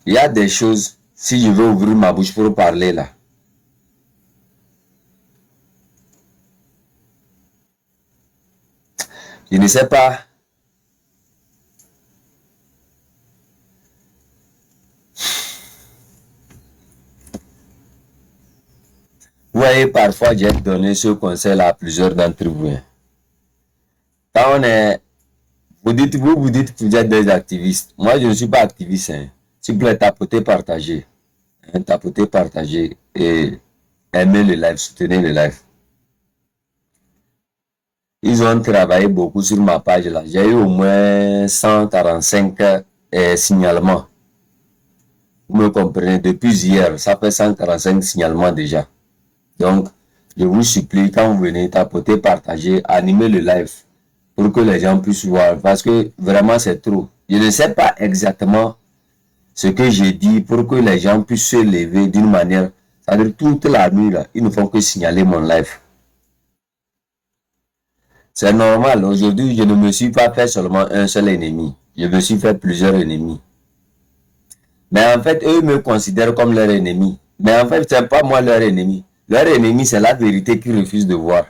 Il y a des choses, si je veux ouvrir ma bouche pour parler là. Je ne sais pas. Vous voyez, parfois, j'ai donné ce conseil à plusieurs d'entre vous. Quand on est... vous dites que vous êtes des activistes. Moi, je ne suis pas activiste. S'il vous plaît, tapotez, partagez. Tapotez, partagez et aimez le live, soutenez le live. Ils ont travaillé beaucoup sur ma page là. J'ai eu au moins 145 signalements. Vous me comprenez, depuis hier, ça fait 145 signalements déjà. Donc, je vous supplie, quand vous venez tapoter, partager, animer le live pour que les gens puissent voir. Parce que vraiment, c'est trop. Je ne sais pas exactement ce que j'ai dit pour que les gens puissent se lever d'une manière. C'est-à-dire, toute la nuit, là, ils ne font que signaler mon live. C'est normal. Aujourd'hui, je ne me suis pas fait seulement un seul ennemi. Je me suis fait plusieurs ennemis. Mais en fait, eux me considèrent comme leur ennemi. Mais en fait, ce n'est pas moi leur ennemi. Leur ennemi, c'est la vérité qu'ils refusent de voir.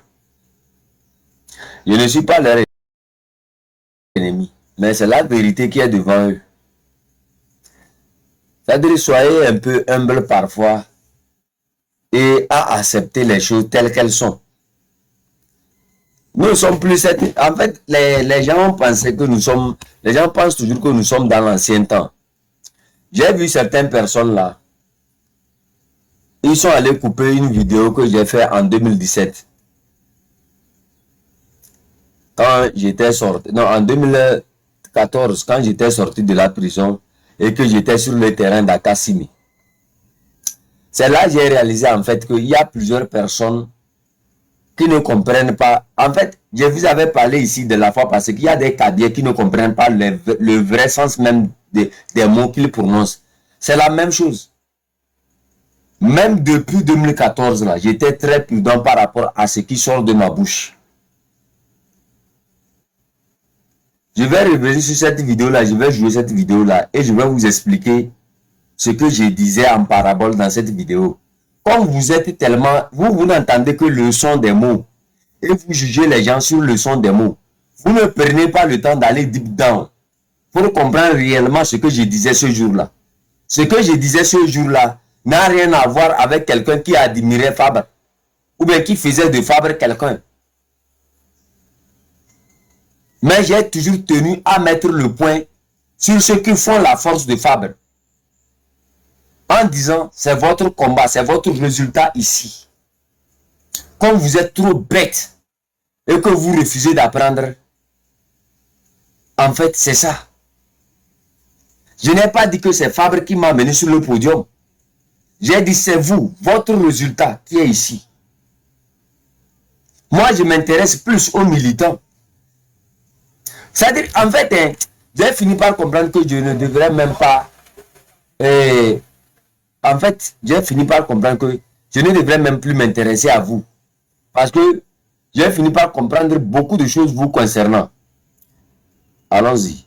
Je ne suis pas leur ennemi. Mais c'est la vérité qui est devant eux. C'est-à-dire, soyez un peu humble parfois et à accepter les choses telles qu'elles sont. Nous ne sommes plus cette... En fait, les gens pensaient que nous sommes... Les gens pensent toujours que nous sommes dans l'ancien temps. J'ai vu certaines personnes là. Ils sont allés couper une vidéo que j'ai faite en 2017. Quand j'étais sorti... Non, en 2014, quand j'étais sorti de la prison et que j'étais sur le terrain d'Akassimi. C'est là que j'ai réalisé en fait qu'il y a plusieurs personnes qui ne comprennent pas. En fait, je vous avais parlé ici de la fois passée qu'il y a des cadets qui ne comprennent pas le vrai sens même des mots qu'ils prononcent. C'est la même chose. Même depuis 2014, là, j'étais très prudent par rapport à ce qui sort de ma bouche. Je vais revenir sur cette vidéo-là, je vais jouer cette vidéo-là et je vais vous expliquer ce que je disais en parabole dans cette vidéo. Comme vous êtes tellement... Vous n'entendez que le son des mots. Et vous jugez les gens sur le son des mots. Vous ne prenez pas le temps d'aller deep down pour comprendre réellement ce que je disais ce jour-là. Ce que je disais ce jour-là n'a rien à voir avec quelqu'un qui admirait Fabre. Ou bien qui faisait de Fabre quelqu'un. Mais j'ai toujours tenu à mettre le point sur ceux qui font la force de Fabre. En disant, c'est votre combat, c'est votre résultat ici. Quand vous êtes trop bête et que vous refusez d'apprendre, en fait, c'est ça. Je n'ai pas dit que c'est Fabre qui m'a mené sur le podium. J'ai dit, c'est vous, votre résultat qui est ici. Moi, je m'intéresse plus aux militants. C'est-à-dire, en fait, hein, j'ai fini par comprendre que je ne devrais même pas... en fait, j'ai fini par comprendre que je ne devrais même plus m'intéresser à vous. Parce que j'ai fini par comprendre beaucoup de choses vous concernant. Allons-y.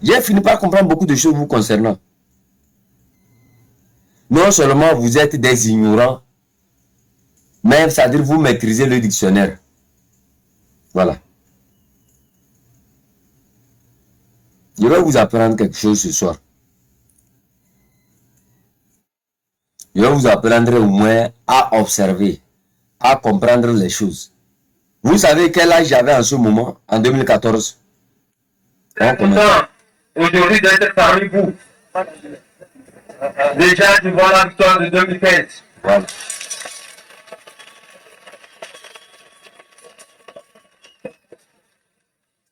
J'ai fini par comprendre beaucoup de choses vous concernant. Non seulement vous êtes des ignorants, mais c'est-à-dire vous maîtrisez le dictionnaire. Voilà. Je vais vous apprendre quelque chose ce soir. Je vais vous apprendre au moins à observer, à comprendre les choses. Vous savez quel âge j'avais en ce moment, en 2014? Aujourd'hui d'être parmi vous. Déjà devant la victoire de 2015. Voilà.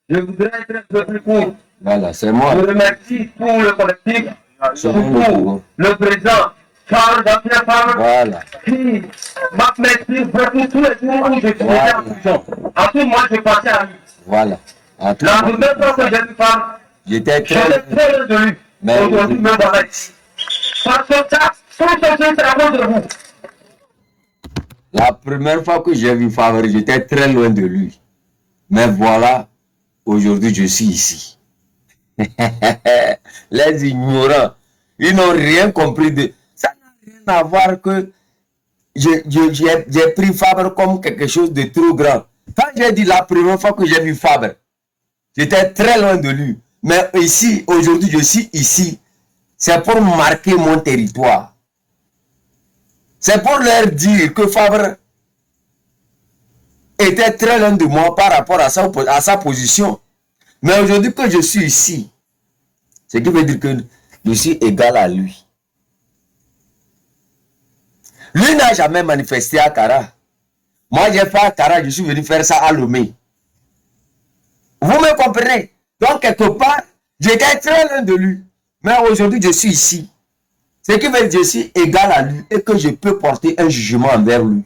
Je voudrais être un peu plus court. Voilà, c'est moi. Je remercie pour le collectif, pour le président, Charles Damien Favre, Voilà. qui m'a merci pour tous les jours où je suis en prison. En tout, moi, je passais à lui. Voilà. La première fois que j'ai vu Favre, j'étais très loin de lui. Mais aujourd'hui, me voilà ici. Parce que ça, tout ceci, c'est à cause de vous. La première fois que j'ai vu Favre, j'étais très loin de lui. Mais voilà, aujourd'hui je suis ici. Les ignorants, ils n'ont rien compris de... Ça n'a rien à voir que j'ai pris Fabre comme quelque chose de trop grand. Quand j'ai dit la première fois que j'ai vu Fabre, j'étais très loin de lui. Mais ici, aujourd'hui, je suis ici. C'est pour marquer mon territoire. C'est pour leur dire que Fabre était très loin de moi par rapport à sa position. Mais aujourd'hui que je suis ici, ce qui veut dire que je suis égal à lui. Lui n'a jamais manifesté à Kara. Moi, j'ai fait à Kara, je suis venu faire ça à Lomé. Vous me comprenez? Donc, quelque part, j'étais très loin de lui. Mais aujourd'hui, je suis ici. Ce qui veut dire que je suis égal à lui et que je peux porter un jugement envers lui.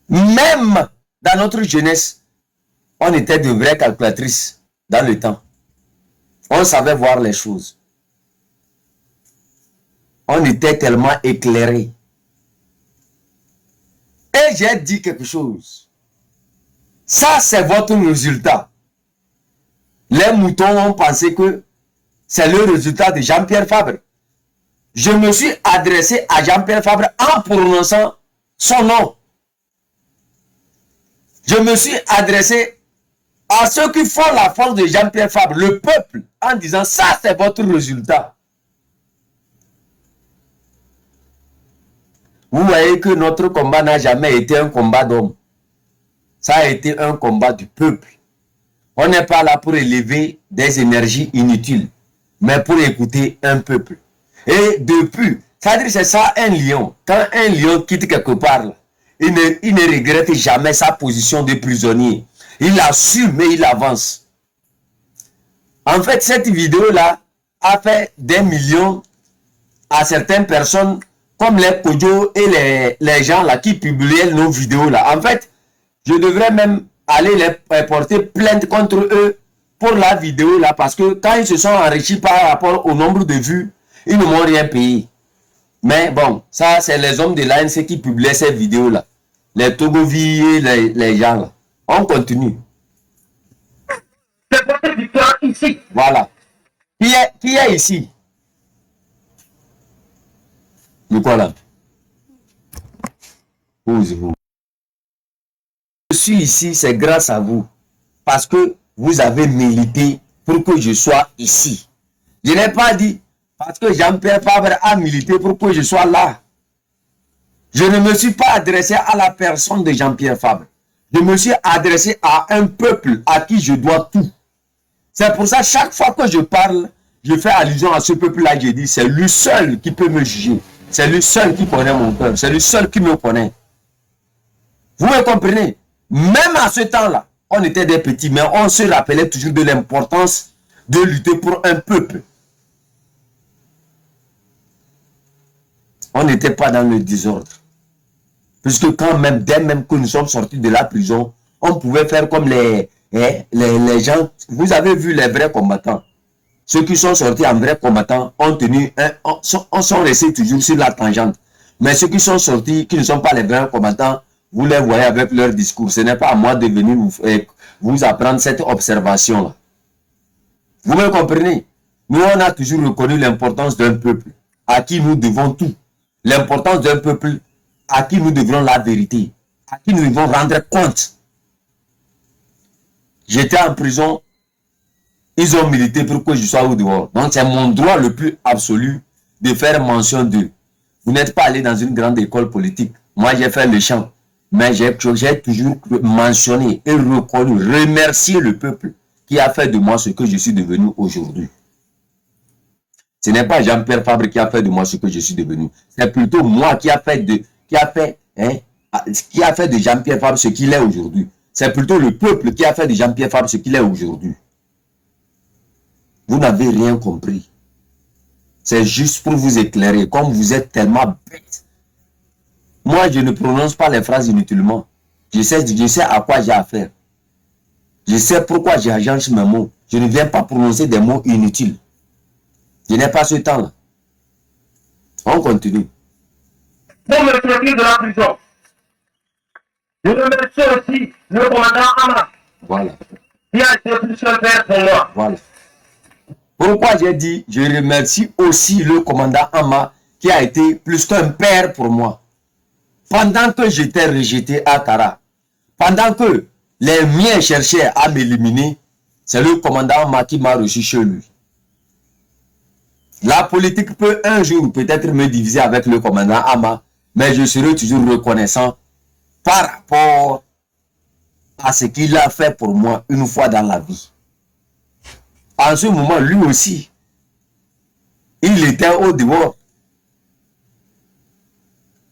Même dans notre jeunesse, on était de vraies calculatrices dans le temps. On savait voir les choses. On était tellement éclairés. Et j'ai dit quelque chose. Ça, c'est votre résultat. Les moutons ont pensé que c'est le résultat de Jean-Pierre Fabre. Je me suis adressé à Jean-Pierre Fabre en prononçant son nom. Je me suis adressé à ceux qui font la force de Jean-Pierre Fabre, le peuple, en disant ça c'est votre résultat. Vous voyez que notre combat n'a jamais été un combat d'homme. Ça a été un combat du peuple. On n'est pas là pour élever des énergies inutiles, mais pour écouter un peuple. Et depuis, c'est-à-dire c'est ça un lion. Quand un lion quitte quelque part, il ne regrette jamais sa position de prisonnier. Il assume et il avance. En fait, cette vidéo-là a fait des millions à certaines personnes comme les Kojo et les gens là qui publiaient nos vidéos là. En fait, je devrais même aller les porter plainte contre eux pour la vidéo là parce que quand ils se sont enrichis par rapport au nombre de vues, ils ne m'ont rien payé. Mais bon, ça c'est les hommes de l'ANC qui publiaient ces vidéos là. Les Togovi et les gens là. On continue. C'est votre victoire ici. Voilà. Qui est ici? De quoi là? Posez-vous. Je suis ici, c'est grâce à vous. Parce que vous avez milité pour que je sois ici. Je n'ai pas dit parce que Jean-Pierre Fabre a milité pour que je sois là. Je ne me suis pas adressé à la personne de Jean-Pierre Fabre. Je me suis adressé à un peuple à qui je dois tout. C'est pour ça, chaque fois que je parle, je fais allusion à ce peuple-là. Je dis, c'est lui seul qui peut me juger. C'est lui seul qui connaît mon cœur. C'est lui seul qui me connaît. Vous me comprenez? Même à ce temps-là, on était des petits, mais on se rappelait toujours de l'importance de lutter pour un peuple. On n'était pas dans le désordre. Puisque quand même, dès même que nous sommes sortis de la prison, on pouvait faire comme les gens. Vous avez vu les vrais combattants. Ceux qui sont sortis en vrais combattants ont tenu, sont restés toujours sur la tangente. Mais ceux qui sont sortis, qui ne sont pas les vrais combattants, vous les voyez avec leur discours. Ce n'est pas à moi de venir vous apprendre cette observation-là. Vous me comprenez? Nous, on a toujours reconnu l'importance d'un peuple à qui nous devons tout. L'importance d'un peuple à qui nous devons la vérité, à qui nous devons rendre compte. J'étais en prison, ils ont milité pour que je sois au dehors. Donc c'est mon droit le plus absolu de faire mention d'eux. Vous n'êtes pas allé dans une grande école politique. Moi j'ai fait le champ, mais j'ai toujours mentionné et reconnu, remercié le peuple qui a fait de moi ce que je suis devenu aujourd'hui. Ce n'est pas Jean-Pierre Fabre qui a fait de moi ce que je suis devenu. C'est plutôt moi qui a fait de Jean-Pierre Fabre ce qu'il est aujourd'hui. C'est plutôt le peuple qui a fait de Jean-Pierre Fabre ce qu'il est aujourd'hui. Vous n'avez rien compris. C'est juste pour vous éclairer. Comme vous êtes tellement bête. Moi, je ne prononce pas les phrases inutilement. Je sais à quoi j'ai affaire. Je sais pourquoi j'agence mes mots. Je ne viens pas prononcer des mots inutiles. Je n'ai pas ce temps-là. On continue. Pour me sortir de la prison, je remercie aussi le commandant Amara. Voilà. qui a été plus qu'un père pour moi. Voilà. Pourquoi j'ai dit, je remercie aussi le commandant Ama qui a été plus qu'un père pour moi. Pendant que j'étais rejeté à Kara, pendant que les miens cherchaient à m'éliminer, c'est le commandant Ama qui m'a reçu chez lui. La politique peut un jour peut-être me diviser avec le commandant Ama, mais je serai toujours reconnaissant par rapport à ce qu'il a fait pour moi une fois dans la vie. En ce moment, lui aussi, il était au dehors.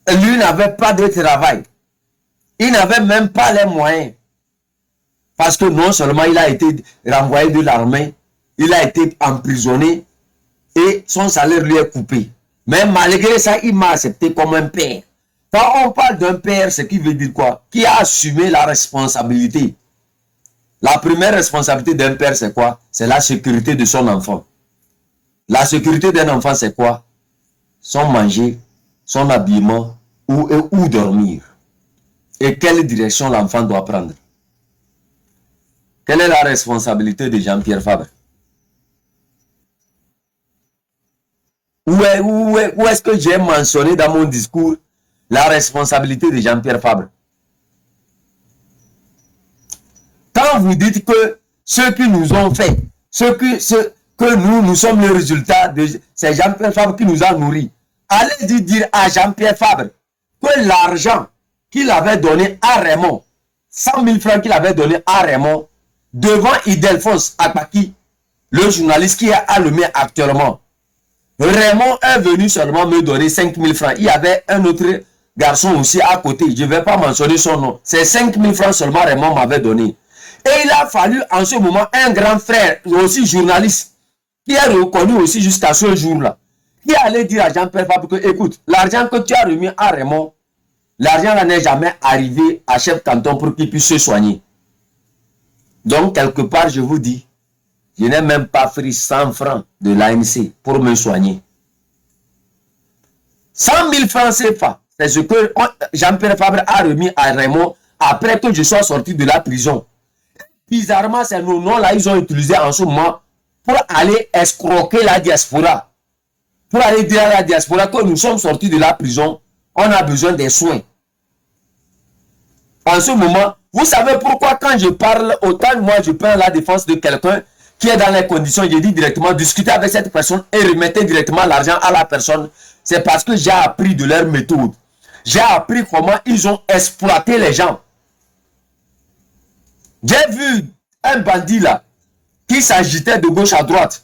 Lui n'avait pas de travail. Il n'avait même pas les moyens. Parce que non seulement il a été renvoyé de l'armée, il a été emprisonné et son salaire lui est coupé. Mais malgré ça, il m'a accepté comme un père. Quand on parle d'un père, ce qui veut dire quoi? Qui a assumé la responsabilité. La première responsabilité d'un père, c'est quoi? C'est la sécurité de son enfant. La sécurité d'un enfant, c'est quoi? Son manger, son habillement, où dormir. Et quelle direction l'enfant doit prendre. Quelle est la responsabilité de Jean-Pierre Fabre? Où est-ce que j'ai mentionné dans mon discours la responsabilité de Jean-Pierre Fabre? Quand vous dites que ceux qui nous ont fait, que nous sommes le résultat de... C'est Jean-Pierre Fabre qui nous a nourris. Allez dire à Jean-Pierre Fabre que l'argent qu'il avait donné à Raymond, 100 000 francs qu'il avait donné à Raymond, devant Idelphos Akbaki, le journaliste qui est allumé actuellement, Raymond est venu seulement me donner 5 000 francs. Il y avait un autre garçon aussi à côté. Je ne vais pas mentionner son nom. C'est 5 000 francs seulement Raymond m'avait donné. Et il a fallu en ce moment un grand frère, aussi journaliste, qui est reconnu aussi jusqu'à ce jour-là, qui allait dire à Jean-Pierre Fabre que, écoute, l'argent que tu as remis à Raymond, l'argent là n'est jamais arrivé à chef canton pour qu'il puisse se soigner. Donc, quelque part, je vous dis, je n'ai même pas pris 100 francs de l'ANC pour me soigner. 100 000 francs CFA, c'est ce que Jean-Pierre Fabre a remis à Raymond après que je sois sorti de la prison. Bizarrement, ces noms-là, ils ont utilisé en ce moment pour aller escroquer la diaspora. Pour aller dire à la diaspora que nous sommes sortis de la prison, on a besoin des soins. En ce moment, vous savez pourquoi quand je parle, autant moi je prends la défense de quelqu'un qui est dans les conditions, je dis directement, discuter avec cette personne et remettez directement l'argent à la personne. C'est parce que j'ai appris de leur méthode. J'ai appris comment ils ont exploité les gens. J'ai vu un bandit là, qui s'agitait de gauche à droite.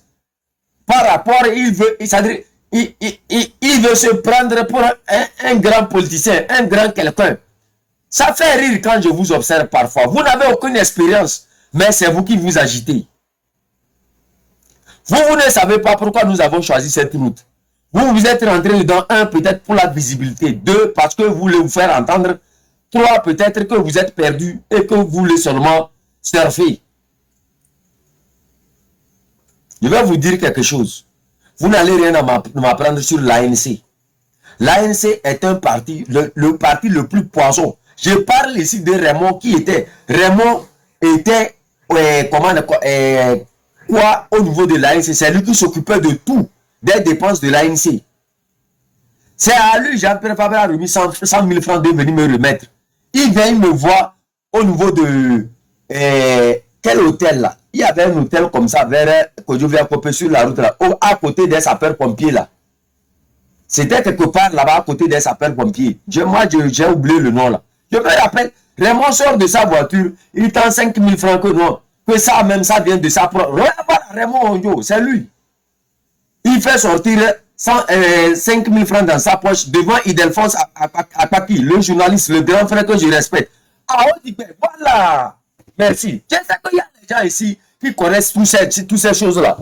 Par rapport, il veut se prendre pour un grand politicien, un grand quelqu'un. Ça fait rire quand je vous observe parfois. Vous n'avez aucune expérience, mais c'est vous qui vous agitez. Vous ne savez pas pourquoi nous avons choisi cette route. Vous êtes rentré dedans, un, peut-être pour la visibilité. Deux, parce que vous voulez vous faire entendre. Trois, peut-être que vous êtes perdu et que vous voulez seulement surfer. Je vais vous dire quelque chose. Vous n'allez rien m'apprendre sur l'ANC. L'ANC est un parti, le parti le plus poison. Je parle ici de Raymond qui était... Raymond était... quoi au niveau de l'ANC? C'est lui qui s'occupait de tout, des dépenses de l'ANC. C'est à lui, Jean-Pierre Fabre a remis 100 000 francs de venir me remettre. Il vient, il me voit au niveau de... quel hôtel là? Il y avait un hôtel comme ça vers Kodjovia-Kopé sur la route là, à côté des sapeurs-pompiers là. C'était quelque part là-bas à côté des sapeurs-pompiers. Moi, j'ai oublié le nom là. Je me rappelle, Raymond sort de sa voiture, il tend 5 000 francs que non. Que ça même, ça vient de sa propre... Raymond, c'est lui. Il fait sortir 5 000 francs dans sa poche devant Idelphos Akbaki, le journaliste, le grand frère que je respecte. Ah, on dit, voilà. Merci. Je sais qu'il y a des gens ici qui connaissent toutes ces choses-là.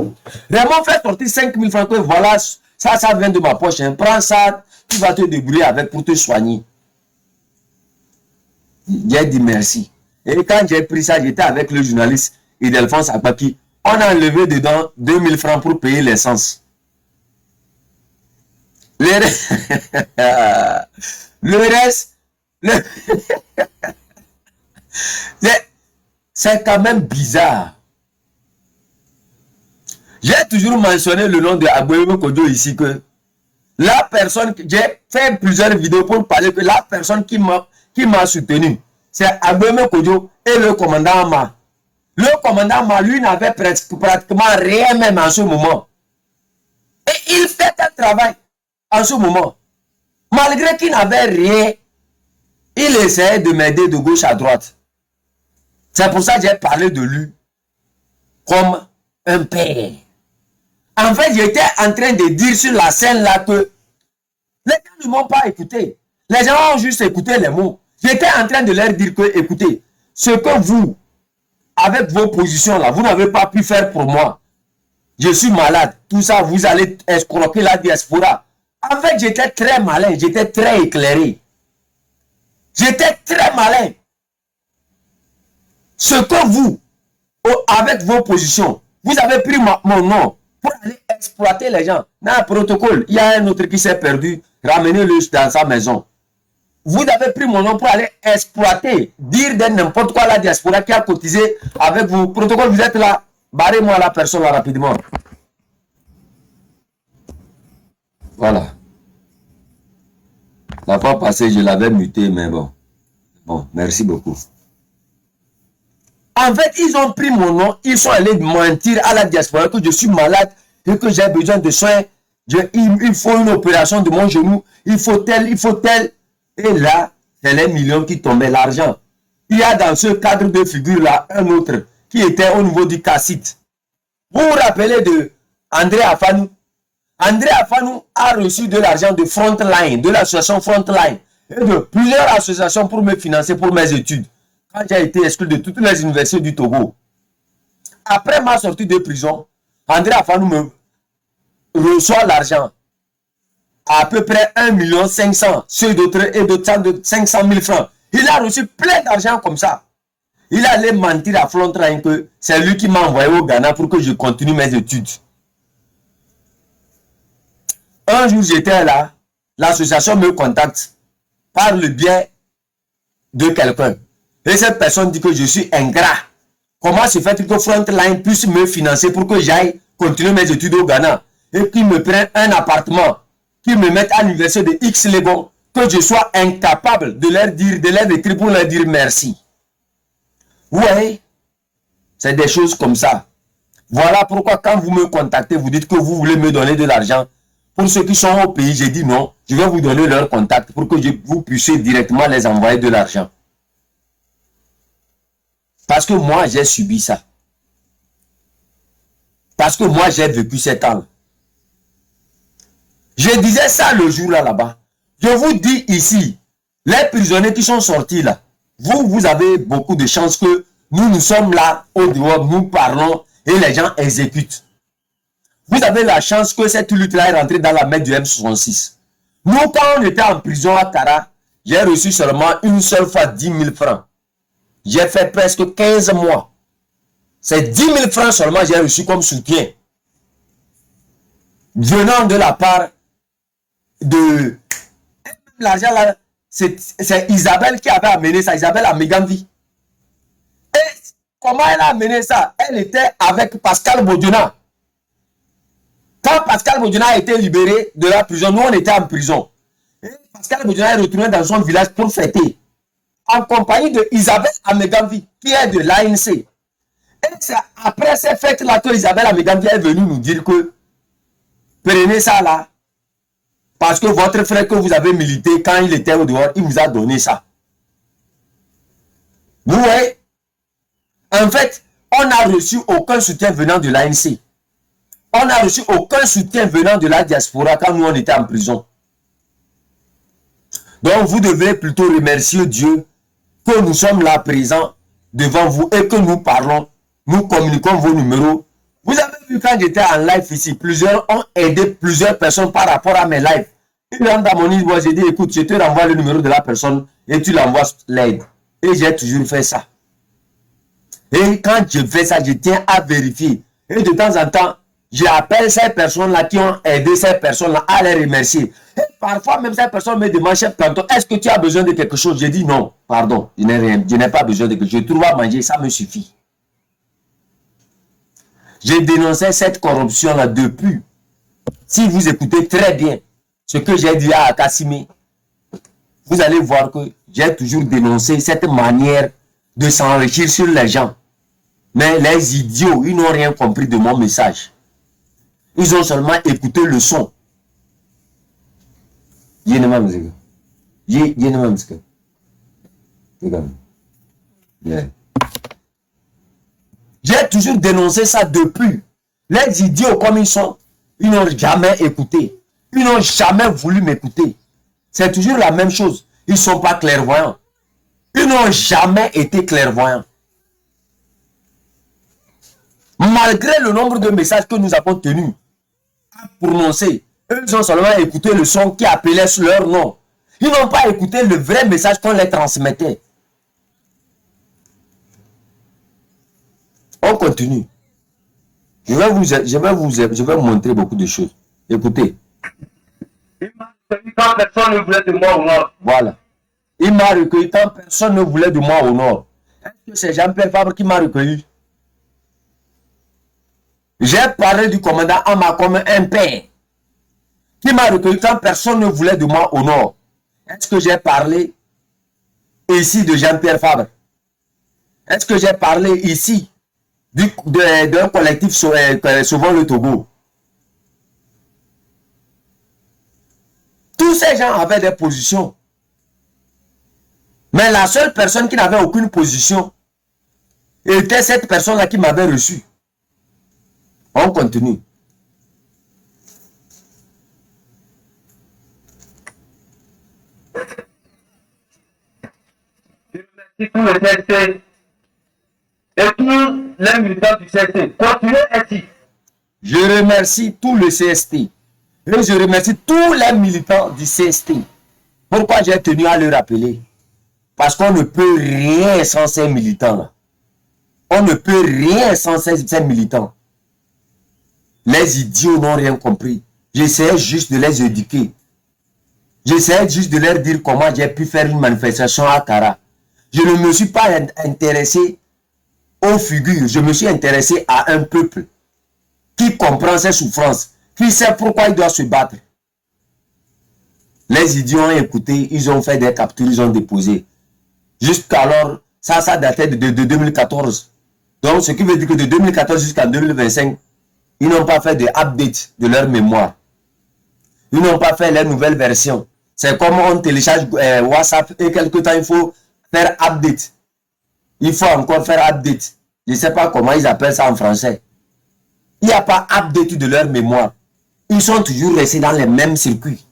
Raymond fait sortir 5 000 francs que voilà, ça vient de ma poche. Hein. Prends ça, tu vas te débrouiller avec pour te soigner. J'ai dit merci. Et quand j'ai pris ça, j'étais avec le journaliste Idelphos Akbaki. On a enlevé dedans 2 000 francs pour payer l'essence. Le reste, C'est quand même bizarre. J'ai toujours mentionné le nom de Agboyeme Kodjo ici que la personne, j'ai fait plusieurs vidéos pour parler que la personne qui m'a soutenu, c'est Agboyeme Kodjo et le commandant Ma. Le commandant Ma, lui, n'avait pratiquement rien même en ce moment. Et il fait un travail en ce moment. Malgré qu'il n'avait rien, il essayait de m'aider de gauche à droite. C'est pour ça que j'ai parlé de lui comme un père. En fait, j'étais en train de dire sur la scène là que les gens ne m'ont pas écouté. Les gens ont juste écouté les mots. J'étais en train de leur dire que, écoutez, ce que vous, avec vos positions là, vous n'avez pas pu faire pour moi. Je suis malade. Tout ça, vous allez escroquer la diaspora. En fait, j'étais très malin. J'étais très éclairé. J'étais très malin. Ce que vous, avec vos positions, vous avez pris mon nom pour aller exploiter les gens. Dans un protocole, il y a un autre qui s'est perdu. Ramenez-le dans sa maison. Vous avez pris mon nom pour aller exploiter, dire de n'importe quoi à la diaspora qui a cotisé avec vous. Protocole, vous êtes là. Barrez-moi la personne là rapidement. Voilà. La fois passée, je l'avais muté, mais bon. Bon, merci beaucoup. En fait, ils ont pris mon nom, ils sont allés mentir à la diaspora que je suis malade et que j'ai besoin de soins. Il faut une opération de mon genou, il faut tel, il faut tel. Et là, c'est les millions qui tombaient, l'argent. Il y a dans ce cadre de figure-là un autre qui était au niveau du cassite. Vous vous rappelez de André Afanou? André Afanou a reçu de l'argent de Frontline, de l'association Frontline et de plusieurs associations pour me financer pour mes études. Quand j'ai été exclu de toutes les universités du Togo. Après ma sortie de prison, André Afanou me reçoit l'argent. À peu près 1 500 000, ceux d'autres et d'autres de 500 000 francs. Il a reçu plein d'argent comme ça. Il allait mentir à Frontline que c'est lui qui m'a envoyé au Ghana pour que je continue mes études. Un jour, j'étais là, l'association me contacte par le biais de quelqu'un. Et cette personne dit que je suis ingrat. Comment se fait-il que Frontline puisse me financer pour que j'aille continuer mes études au Ghana et qu'il me prenne un appartement, qu'ils me mettent à l'université de X-Legon, que je sois incapable de leur dire, de leur écrire pour leur dire merci. Vous voyez, c'est des choses comme ça. Voilà pourquoi quand vous me contactez, vous dites que vous voulez me donner de l'argent. Pour ceux qui sont au pays, j'ai dit non, je vais vous donner leur contact pour que vous puissiez directement les envoyer de l'argent. Parce que moi, j'ai subi ça. Parce que moi, j'ai vécu cet temps. Je disais ça le jour là-bas. Je vous dis ici, les prisonniers qui sont sortis là, vous avez beaucoup de chance que nous sommes là au dehors, nous parlons et les gens exécutent. Vous avez la chance que cette lutte-là est rentrée dans la main du M66. Nous, quand on était en prison à Kara, j'ai reçu seulement une seule fois 10 000 francs. J'ai fait presque 15 mois. C'est 10 000 francs seulement j'ai reçu comme soutien. Venant de la part de... L'argent là, c'est Isabelle qui avait amené ça. Isabelle Amegamvi. Et comment elle a amené ça? Elle était avec Pascal Boduna. Quand Pascal Boduna a été libéré de la prison, nous on était en prison. Et Pascal Boduna est retourné dans son village pour fêter. En compagnie de Isabelle Amegamvi, qui est de l'ANC. Et c'est après ces fêtes-là que Isabelle Amegamvi est venue nous dire que prenez ça là. Parce que votre frère que vous avez milité quand il était au dehors, il vous a donné ça. Vous voyez? En fait, on n'a reçu aucun soutien venant de l'ANC. On n'a reçu aucun soutien venant de la diaspora quand nous on était en prison. Donc vous devez plutôt remercier Dieu que nous sommes là présents devant vous et que nous parlons, nous communiquons vos numéros. Vous avez vu quand j'étais en live ici, plusieurs ont aidé plusieurs personnes par rapport à mes lives. Ils rentrent dans mon île, moi j'ai dit écoute, je te renvoie le numéro de la personne et tu l'envoies l'aide. Et j'ai toujours fait ça. Et quand je fais ça, je tiens à vérifier. Et de temps en temps, j'appelle ces personnes-là qui ont aidé ces personnes-là à les remercier. Et parfois, même ces personnes me demandent, chef Planton, est-ce que tu as besoin de quelque chose? Je dis non, pardon, je n'ai rien, je n'ai pas besoin de quelque chose. Je trouve à manger, ça me suffit. J'ai dénoncé cette corruption-là depuis. Si vous écoutez très bien ce que j'ai dit à Kassimi, vous allez voir que j'ai toujours dénoncé cette manière de s'enrichir sur les gens. Mais les idiots, ils n'ont rien compris de mon message. Ils ont seulement écouté le son. J'ai toujours dénoncé ça depuis. Les idiots comme ils sont, ils n'ont jamais écouté. Ils n'ont jamais voulu m'écouter. C'est toujours la même chose. Ils ne sont pas clairvoyants. Ils n'ont jamais été clairvoyants. Malgré le nombre de messages que nous avons tenus à prononcer, eux ont seulement écouté le son qui appelait sur leur nom. Ils n'ont pas écouté le vrai message qu'on les transmettait. On continue. Je vais vous montrer beaucoup de choses. Écoutez. Il m'a recueilli quand personne ne voulait de moi au nord. Voilà. Il m'a recueilli quand personne ne voulait de moi au nord. Est-ce que c'est Jean-Pierre Fabre qui m'a recueilli? J'ai parlé du commandant Ama comme un père qui m'a recueilli quand personne ne voulait de moi au nord. Est-ce que j'ai parlé ici de Jean-Pierre Fabre? Est-ce que j'ai parlé ici d'un collectif Sauvons le Togo? Tous ces gens avaient des positions. Mais la seule personne qui n'avait aucune position était cette personne-là qui m'avait reçu. On continue. Je remercie tous les CST et tous les militants du CST. Continuez ainsi. Je remercie tout le CST. Et je remercie tous les militants du CST. Pourquoi j'ai tenu à le rappeler? Parce qu'on ne peut rien sans ces militants-là. On ne peut rien sans ces militants. Les idiots n'ont rien compris. J'essayais juste de les éduquer. J'essayais juste de leur dire comment j'ai pu faire une manifestation à Kara. Je ne me suis pas intéressé aux figures. Je me suis intéressé à un peuple qui comprend ses souffrances, qui sait pourquoi il doit se battre. Les idiots ont écouté, ils ont fait des captures, ils ont déposé. Jusqu'alors, ça datait de 2014. Donc, ce qui veut dire que de 2014 jusqu'en 2025, ils n'ont pas fait de update de leur mémoire. Ils n'ont pas fait les nouvelles versions. C'est comme on télécharge WhatsApp et quelque temps, il faut faire update. Il faut encore faire update. Je ne sais pas comment ils appellent ça en français. Il n'y a pas update de leur mémoire. Ils sont toujours restés dans les mêmes circuits.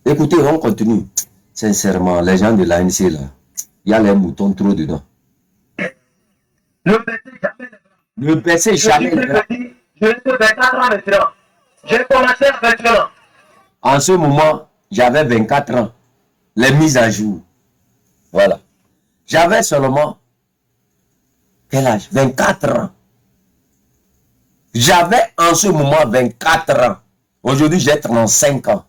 Écoutez, on continue. Sincèrement, les gens de l'ANC, là, il y a les moutons trop dedans. Ne baissez jamais les bras. Ne baissez jamais les bras. Je suis 24 ans maintenant. J'ai commencé à 21 ans. En ce moment, j'avais 24 ans. Les mises à jour. Voilà. J'avais seulement... Quel âge? 24 ans. J'avais en ce moment 24 ans. Aujourd'hui, j'ai 35 ans.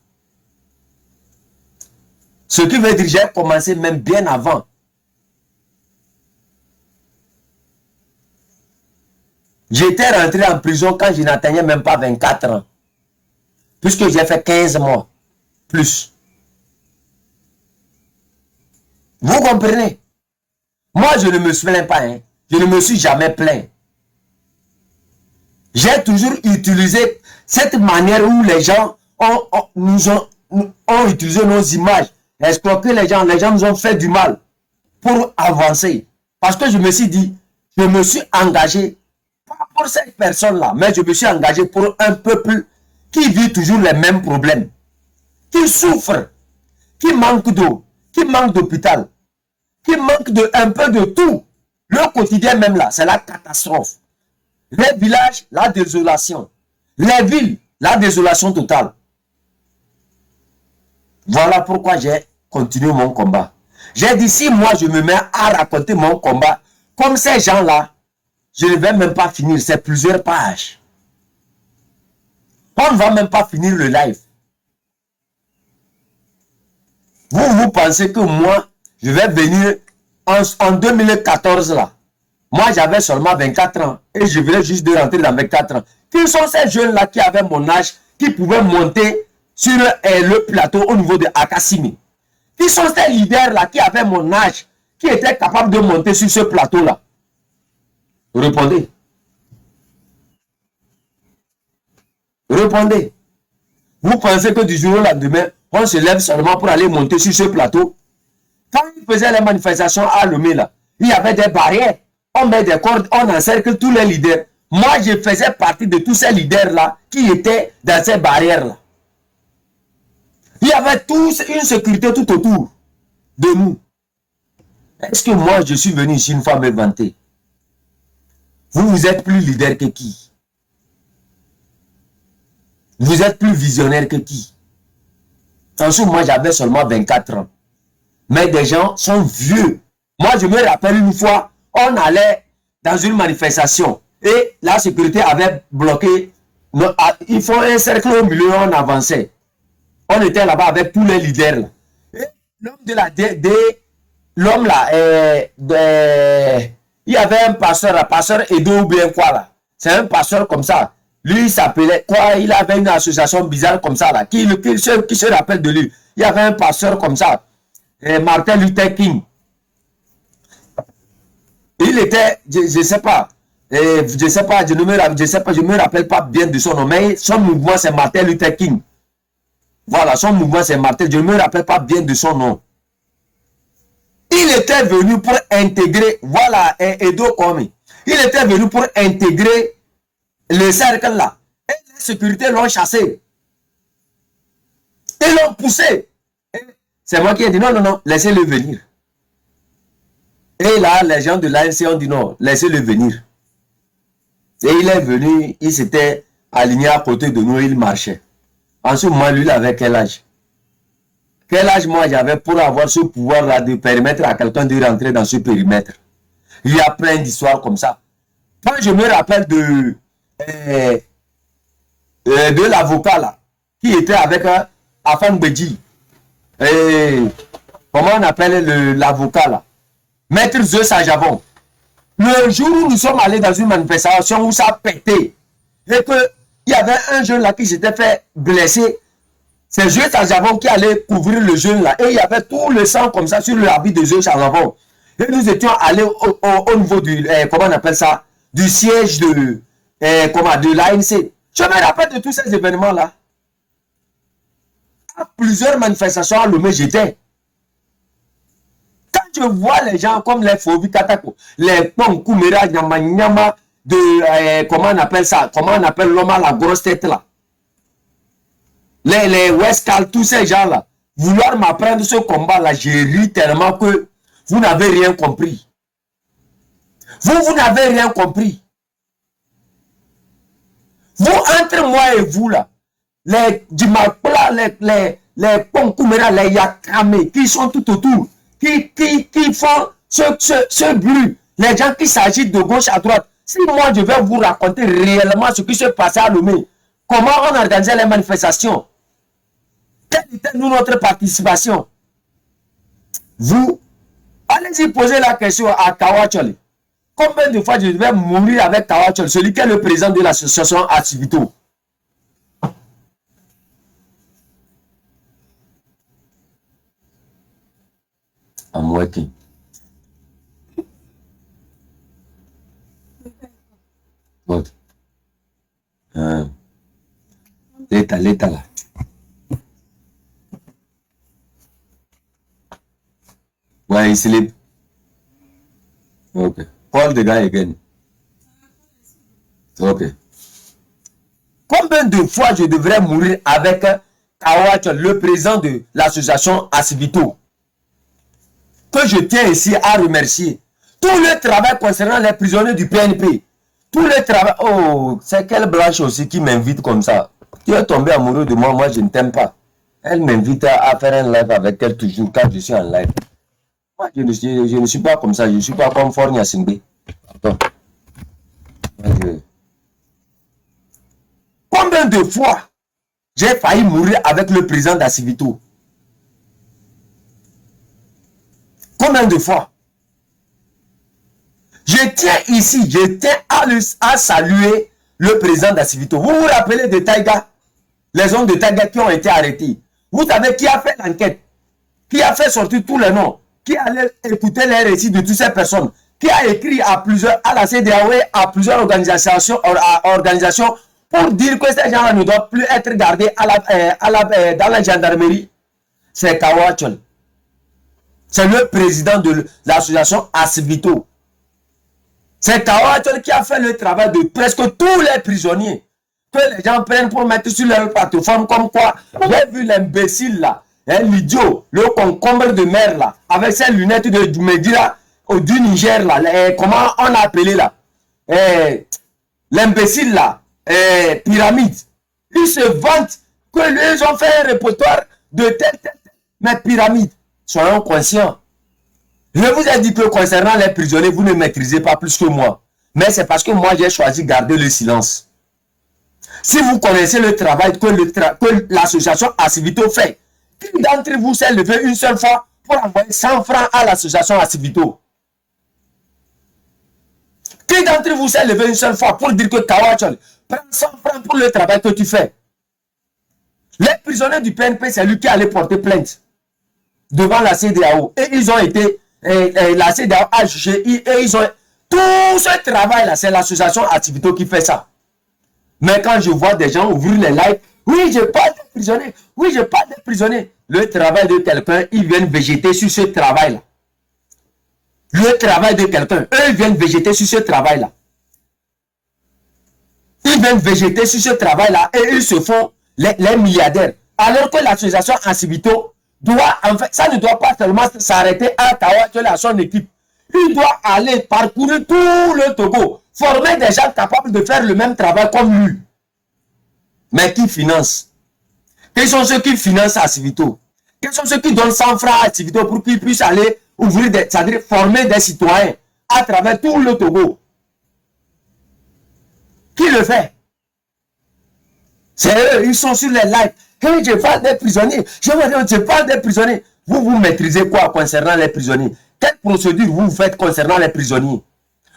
Ce qui veut dire que j'ai commencé même bien avant. J'étais rentré en prison quand je n'atteignais même pas 24 ans. Puisque j'ai fait 15 mois. Plus. Vous comprenez? Moi, je ne me plains pas. Hein. Je ne me suis jamais plaint. J'ai toujours utilisé cette manière où les gens ont utilisé nos images, escroqué les gens nous ont fait du mal pour avancer. Parce que je me suis dit, je me suis engagé, pas pour cette personne-là, mais je me suis engagé pour un peuple qui vit toujours les mêmes problèmes, qui souffre, qui manque d'eau, qui manque d'hôpital, qui manque de un peu de tout. Le quotidien même là, c'est la catastrophe. Les villages, la désolation. Les villes, la désolation totale. Voilà pourquoi j'ai continué mon combat. J'ai dit, si moi je me mets à raconter mon combat, comme ces gens-là, je ne vais même pas finir, c'est plusieurs pages. On ne va même pas finir le live. Vous pensez que moi, je vais venir en 2014 là. Moi, j'avais seulement 24 ans et je venais juste de rentrer dans 24 ans. Qui sont ces jeunes-là qui avaient mon âge, qui pouvaient monter sur le plateau au niveau de Akassimi? Qui sont ces leaders-là qui avaient mon âge, qui étaient capables de monter sur ce plateau-là? Répondez. Répondez. Vous pensez que du jour au lendemain, on se lève seulement pour aller monter sur ce plateau? Quand ils faisaient les manifestations à Lomé, là, il y avait des barrières. On met des cordes, on encercle tous les leaders. Moi, je faisais partie de tous ces leaders-là qui étaient dans ces barrières-là. Il y avait tous une sécurité tout autour de nous. Est-ce que moi, je suis venu ici une fois me vanter? Vous êtes plus leader que qui? Vous êtes plus visionnaire que qui? En ce moment, j'avais seulement 24 ans. Mais des gens sont vieux. Moi, je me rappelle une fois, on allait dans une manifestation et la sécurité avait bloqué. Ils font un cercle au milieu, on avançait. On était là-bas avec tous les leaders. L'homme de la l'homme là, il y avait un pasteur Edo ou bien quoi là. C'est un pasteur comme ça. Lui, il s'appelait quoi? Il avait une association bizarre comme ça là. Qui se rappelle de lui? Il y avait un pasteur comme ça. Martin Luther King. Il était, je sais pas, je me rappelle pas bien de son nom, mais son mouvement c'est Martin Luther King. Voilà, son mouvement c'est Martin, je ne me rappelle pas bien de son nom. Il était venu pour intégrer, voilà, Edo Kwame. Il était venu pour intégrer le cercle là. Et les sécurités l'ont chassé. Ils l'ont poussé. C'est moi qui ai dit non, non, non, laissez-le venir. Et là, les gens de l'ANC ont dit non, laissez-le venir. Et il est venu, il s'était aligné à côté de nous, il marchait. En ce moment, lui, il avait quel âge? Quel âge moi j'avais pour avoir ce pouvoir-là de permettre à quelqu'un de rentrer dans ce périmètre? Il y a plein d'histoires comme ça. Quand je me rappelle de l'avocat là, qui était avec Afan Bedji, comment on appelle l'avocat là? Maître Zeus Sajavon. Le jour où nous sommes allés dans une manifestation où ça a pété, et qu'il y avait un jeune là qui s'était fait blesser, c'est Zeus Sajavon qui allait couvrir le jeune là, et il y avait tout le sang comme ça sur le habit de Zeus Sajavon. Et nous étions allés au niveau du, comment on appelle ça, du siège de l'ANC. Je me rappelle de tous ces événements là. À plusieurs manifestations à Lomé, j'étais. Quand je vois les gens comme les Fobi Katako, les Ponkoumera, Nyama, de, comment on appelle ça, comment on appelle l'homme à la grosse tête là, les Westcal, tous ces gens là, vouloir m'apprendre ce combat là, j'ai ri tellement que vous n'avez rien compris. Vous n'avez rien compris. Vous, entre moi et vous là, les Dimakla, les Ponkoumera, les Yakame, qui sont tout autour, qui font ce bruit, les gens qui s'agitent de gauche à droite. Si moi je vais vous raconter réellement ce qui se passait à Lomé, comment on organisait les manifestations, quelle était notre participation, vous, allez-y poser la question à Kawacholi. Combien de fois je vais mourir avec Kawacholi, celui qui est le président de l'association Activito? I'm working. What? Later là. Why he sleep? Okay. Call the guy again. Okay. Combien de fois je devrais mourir avec Kawachol, le président de l'association Acivito, que je tiens ici à remercier. Tout le travail concernant les prisonniers du PNP. Tout le travail. Oh, c'est quelle blanche aussi qui m'invite comme ça. Tu es tombé amoureux de moi, moi je ne t'aime pas. Elle m'invite à faire un live avec elle toujours quand je suis en live. Moi je ne suis pas comme ça, je ne suis pas comme Fornia Singbe. Combien de fois J'ai failli mourir avec le président d'Assivito. Combien de fois? Je tiens ici, je tiens à saluer le président d'Assivito. Vous vous rappelez de Taïga? Les hommes de Taïga qui ont été arrêtés. Vous savez qui a fait l'enquête? Qui a fait sortir tous les noms? Qui allait écouter les récits de toutes ces personnes? Qui a écrit à la CEDEAO, à plusieurs organisations pour dire que ces gens-là ne doivent plus être gardés dans la gendarmerie? C'est Kawachol. C'est le président de l'association Assivito. C'est Kawachol qui a fait le travail de presque tous les prisonniers que les gens prennent pour mettre sur leur plateforme comme quoi. J'ai vu l'imbécile là, l'idiot, le concombre de mer là, avec ses lunettes de Medi là, du Niger là, comment on l'a appelé là, l'imbécile là, pyramide. Ils se vantent que ils ont fait un répertoire de tel, mais pyramide. Soyons conscients. Je vous ai dit que concernant les prisonniers, vous ne maîtrisez pas plus que moi. Mais c'est parce que moi, j'ai choisi de garder le silence. Si vous connaissez le travail que l'association Assivito fait, qui d'entre vous s'est levé une seule fois pour envoyer 100 francs à l'association Assivito? Qui d'entre vous s'est levé une seule fois pour dire que Kawachol prend 100 francs pour le travail que tu fais? Les prisonniers du PNP, c'est lui qui allait porter plainte devant la CEDEAO. Et ils ont été, la CEDEAO a jugé, et ils ont... Tout ce travail-là, c'est l'association Assivito qui fait ça. Mais quand je vois des gens ouvrir les lives, oui, je parle des prisonniers, oui, je parle des prisonniers. Le travail de quelqu'un, ils viennent végéter sur ce travail-là. Le travail de quelqu'un, eux, ils viennent végéter sur ce travail-là. Ils viennent végéter sur ce travail-là et ils se font les milliardaires. Alors que l'association Assivito doit, en fait, ça ne doit pas seulement s'arrêter à Kawachol et à son équipe. Il doit aller parcourir tout le Togo, former des gens capables de faire le même travail comme lui. Mais qui finance? Quels sont ceux qui financent Assivito? Quels sont ceux qui donnent 100 francs à Assivito pour qu'ils puissent aller ouvrir c'est-à-dire former des citoyens à travers tout le Togo? Qui le fait? C'est eux, ils sont sur les lives. Hey, je parle des prisonniers. Je parle des prisonniers. Vous maîtrisez quoi concernant les prisonniers? Quelle procédure vous faites concernant les prisonniers?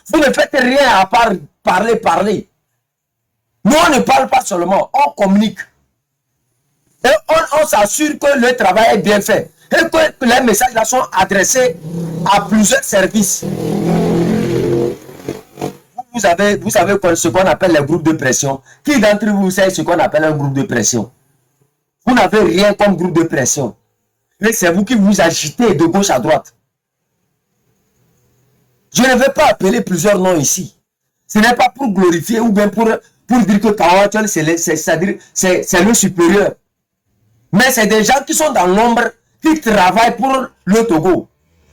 Vous ne faites rien à part parler. Nous, on ne parle pas seulement, on communique. Et on s'assure que le travail est bien fait. Et que les messages là sont adressés à plusieurs services. Vous savez ce qu'on appelle les groupes de pression. Qui d'entre vous sait ce qu'on appelle un groupe de pression? Vous n'avez rien comme groupe de pression. Mais c'est vous qui vous agitez de gauche à droite. Je ne vais pas appeler plusieurs noms ici. Ce n'est pas pour glorifier ou bien pour dire que Kawachol c'est le supérieur. Mais c'est des gens qui sont dans l'ombre, qui travaillent pour le Togo,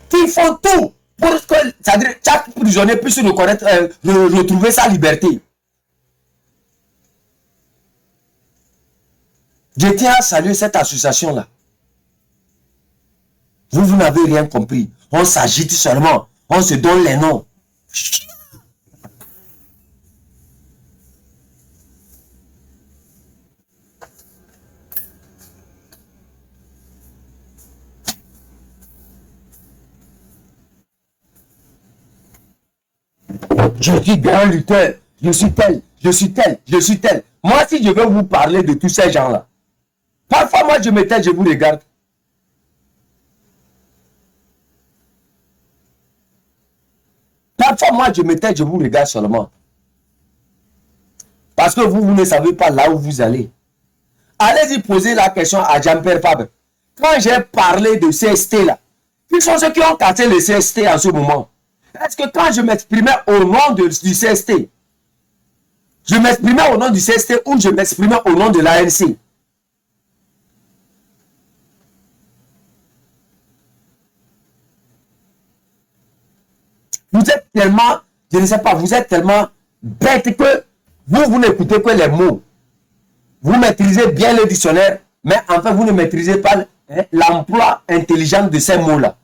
qui font tout pour que chaque prisonnier puisse retrouver sa liberté. Je tiens à saluer cette association-là. Vous n'avez rien compris. On s'agite seulement. On se donne les noms. Je suis grand lutteur. Je suis tel, je suis tel, je suis tel. Moi, si je veux vous parler de tous ces gens-là, parfois, moi, je me tais, je vous regarde. Parfois, moi, je me tais, je vous regarde seulement. Parce que vous ne savez pas là où vous allez. Allez-y poser la question à Jean-Pierre Fabre. Quand j'ai parlé de CST là, qui sont ceux qui ont cassé le CST en ce moment? Est-ce que quand je m'exprimais au nom du CST, je m'exprimais au nom du CST ou je m'exprimais au nom de l'ANC? Vous êtes tellement, je ne sais pas, vous êtes tellement bête que vous n'écoutez que les mots. Vous maîtrisez bien le dictionnaire, mais enfin vous ne maîtrisez pas l'emploi intelligent de ces mots-là.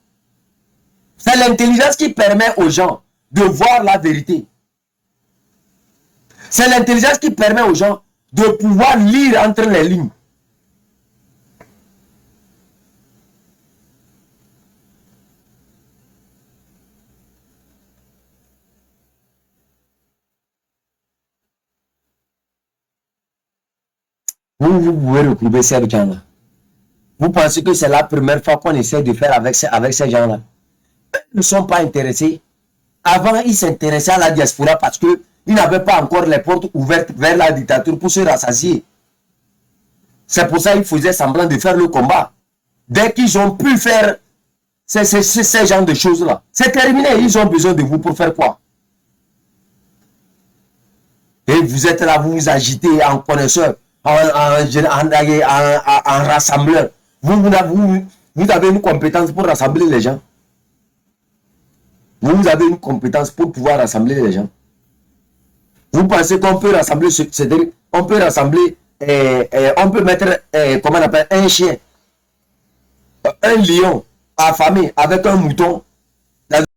C'est l'intelligence qui permet aux gens de voir la vérité. C'est l'intelligence qui permet aux gens de pouvoir lire entre les lignes. Vous pouvez retrouver ces gens-là. Vous pensez que c'est la première fois qu'on essaie de faire avec ces gens-là? Ils ne sont pas intéressés. Avant, ils s'intéressaient à la diaspora parce qu'ils n'avaient pas encore les portes ouvertes vers la dictature pour se rassasier. C'est pour ça qu'ils faisaient semblant de faire le combat. Dès qu'ils ont pu faire ces genres de choses-là, c'est terminé. Ils ont besoin de vous pour faire quoi? Et vous êtes là, vous vous agitez en connaisseur, en rassembleur. Vous avez une compétence pour rassembler les gens. Vous avez une compétence pour pouvoir rassembler les gens. Vous pensez qu'on peut rassembler, on peut rassembler, on peut mettre, comment on appelle, un chien, un lion affamé avec un mouton